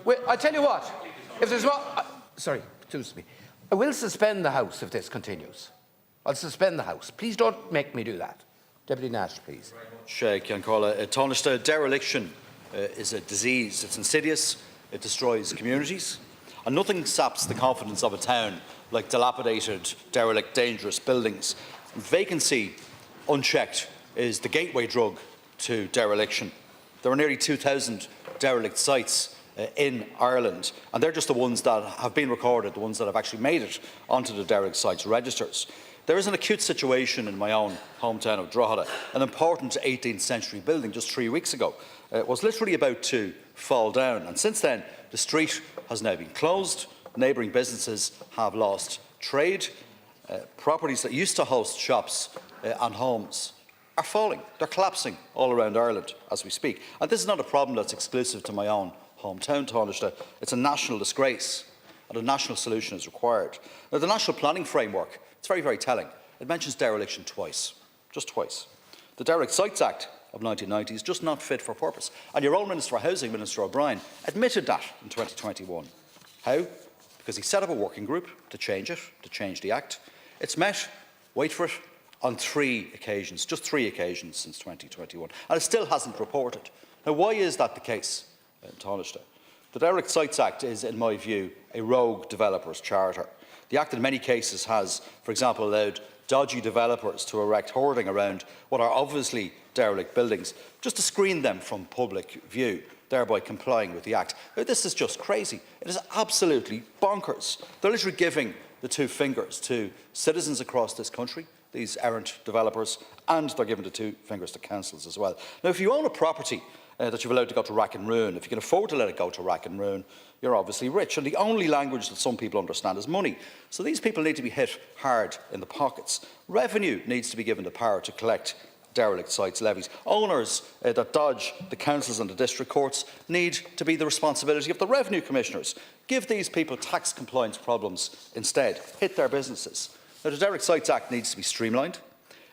Well, I tell you what, if there's one, sorry, excuse me, I will suspend the House if this continues. I'll suspend the House. Please don't make me do that. Deputy Nash, please. Tánaiste, dereliction is a disease. It's insidious. It destroys communities. And nothing saps the confidence of a town like dilapidated, derelict, dangerous buildings. And vacancy, unchecked, is the gateway drug to dereliction. There are nearly 2,000 derelict sites in Ireland, and they're just the ones that have been recorded, the ones that have actually made it onto the derelict sites registers. There is an acute situation in my own hometown of Drogheda. An important 18th century building just 3 weeks ago was literally about to fall down, and since then the street has now been closed. Neighbouring businesses have lost trade. Properties that used to host shops and homes are falling. They're collapsing all around Ireland as we speak. And this is not a problem that's exclusive to my own hometown, Tánaiste. It's a national disgrace, and a national solution is required. Now, the National Planning Framework, it's very, very telling. It mentions dereliction twice, just twice. The Derelict Sites Act of 1990 is just not fit for purpose. And your own Minister for Housing, Minister O'Brien, admitted that in 2021. How? Because he set up a working group to change it, to change the Act. It's met, wait for it, on 3 occasions, just 3 occasions since 2021, and it still hasn't reported. Now, why is that the case, Tánaiste? The Derelict Sites Act is, in my view, a rogue developer's charter. The Act in many cases has, for example, allowed dodgy developers to erect hoarding around what are obviously derelict buildings, just to screen them from public view, thereby complying with the Act. Now, this is just crazy. It is absolutely bonkers. They're literally giving the 2 fingers to citizens across this country, these errant developers, and they're giving the 2 fingers to councils as well. Now, if you own a property that you've allowed to go to rack and ruin, if you can afford to let it go to rack and ruin, you're obviously rich. And the only language that some people understand is money. So these people need to be hit hard in the pockets. Revenue needs to be given the power to collect derelict sites levies. Owners that dodge the councils and the district courts need to be the responsibility of the revenue commissioners. Give these people tax compliance problems instead. Hit their businesses. Now, the Derelict Sites Act needs to be streamlined.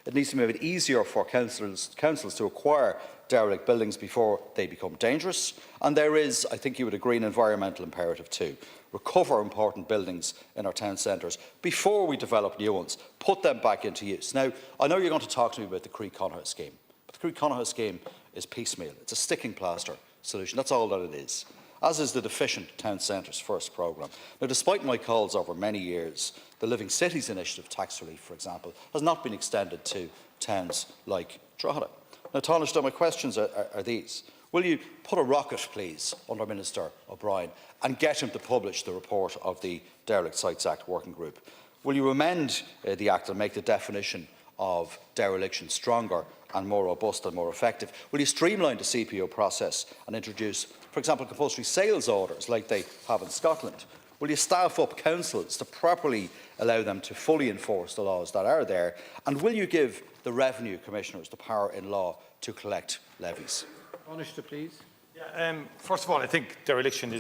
It needs to be made easier for councils to acquire derelict buildings before they become dangerous. And there is, I think you would agree, an environmental imperative too. Recover important buildings in our town centres before we develop new ones. Put them back into use. Now, I know you're going to talk to me about the Croí Cónaithe scheme, but the Croí Cónaithe scheme is piecemeal. It's a sticking plaster solution. That's all that it is, as is the Deficient Town Centres First programme. Now, despite my calls over many years, the Living Cities Initiative tax relief, for example, has not been extended to towns like Drogheda. Now, Tánaiste, my questions are these. Will you put a rocket, please, under Minister O'Brien and get him to publish the report of the Derelict Sites Act Working Group? Will you amend the Act and make the definition of dereliction stronger and more robust and more effective? Will you streamline the CPO process and introduce, for example, compulsory sales orders like they have in Scotland? Will you staff up councils to properly allow them to fully enforce the laws that are there? And will you give the revenue commissioners the power in law to collect levies? Tánaiste, please. Yeah, first of all, I think dereliction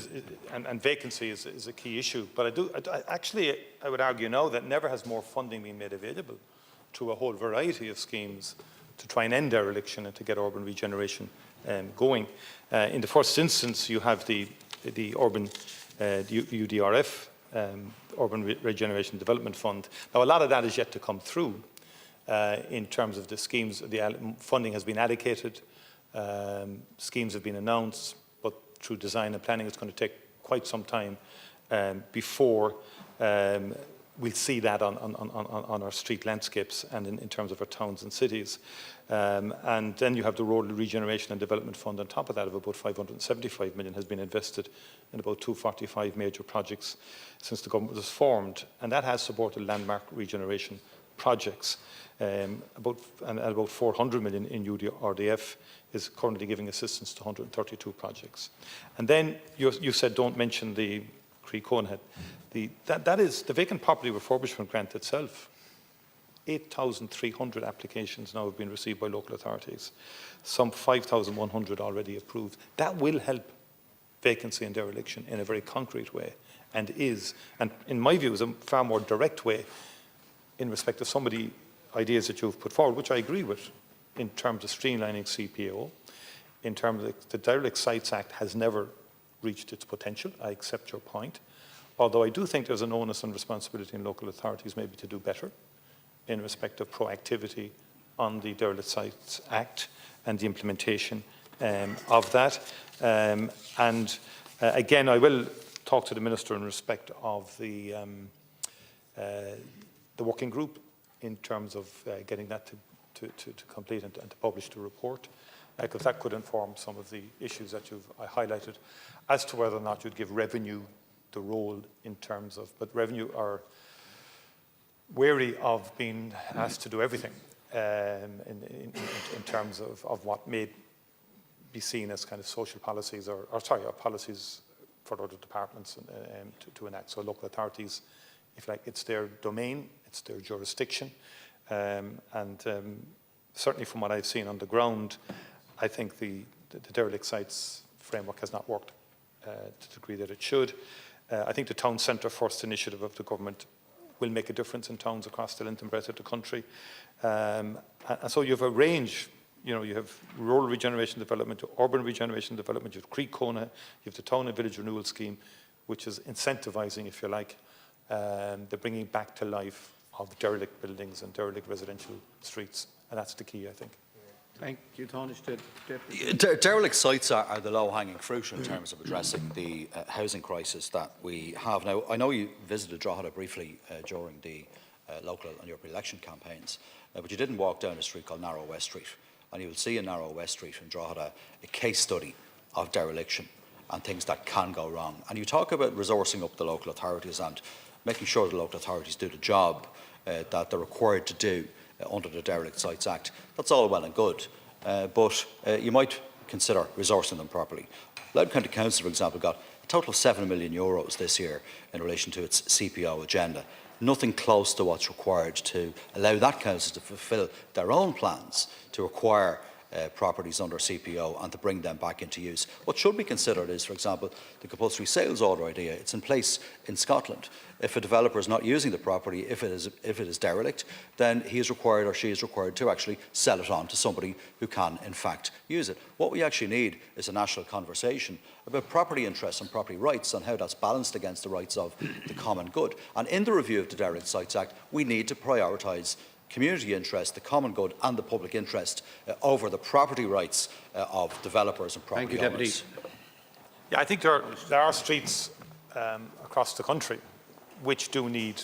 and vacancy is a key issue. But I would argue now that never has more funding been made available to a whole variety of schemes to try and end dereliction and to get urban regeneration going. In the first instance, you have the urban UDRF, Urban Regeneration Development Fund. Now, a lot of that is yet to come through in terms of the schemes. The funding has been allocated, schemes have been announced, but through design and planning, it's going to take quite some time before we'll see that on our street landscapes and in terms of our towns and cities. And then you have the Rural Regeneration and Development Fund on top of that of about 575 million has been invested in about 245 major projects since the government was formed. And that has supported landmark regeneration projects. About 400 million in UDRDF is currently giving assistance to 132 projects. And then you said don't mention the Croí Cónaithe. That is the vacant property refurbishment grant itself. 8,300 applications now have been received by local authorities. Some 5,100 already approved. That will help vacancy and dereliction in a very concrete way, and in my view, is a far more direct way in respect of some of the ideas that you've put forward, which I agree with, in terms of streamlining CPO, in terms of the Derelict Sites Act has never reached its potential. I accept your point. Although I do think there's an onus and responsibility in local authorities maybe to do better in respect of proactivity on the Derelict Sites Act and the implementation of that. Again, I will talk to the Minister in respect of the working group in terms of getting that to complete and to publish the report, because that could inform some of the issues that you've highlighted as to whether or not you'd give revenue the role in terms of, but revenue are wary of being asked to do everything in terms of what may be seen as kind of social policies or policies for other departments to enact. So local authorities, if like, it's their domain, it's their jurisdiction, certainly from what I've seen on the ground, I think the derelict sites framework has not worked to the degree that it should. I think the Town Centre First initiative of the government will make a difference in towns across the length and breadth of the country. And so you have a range, you have rural regeneration development, urban regeneration development, you have Creek Cona, you have the Town and Village Renewal Scheme, which is incentivising, if you like, the bringing back to life of derelict buildings and derelict residential streets. And that's the key, I think. Thank you, Tánaiste. Derelict sites are the low-hanging fruit in terms of addressing the housing crisis that we have. Now, I know you visited Drogheda briefly during the local and European election campaigns, but you didn't walk down a street called Narrow West Street. And you will see in Narrow West Street in Drogheda a case study of dereliction and things that can go wrong. And you talk about resourcing up the local authorities and making sure the local authorities do the job that they're required to do under the Derelict Sites Act. That's all well and good, but you might consider resourcing them properly. Louth County Council, for example, got a total of €7 million this year in relation to its CPO agenda. Nothing close to what's required to allow that council to fulfil their own plans to acquire properties under CPO and to bring them back into use. What should be considered is, for example, the compulsory sales order idea. It's in place in Scotland. If a developer is not using the property, if it is derelict, then he is required or she is required to actually sell it on to somebody who can, in fact, use it. What we actually need is a national conversation about property interests and property rights and how that's balanced against the rights of the common good. And in the review of the Derelict Sites Act, we need to prioritise community interest, the common good and the public interest over the property rights of developers and property owners. Deputy. Yeah, I think there are streets across the country which do need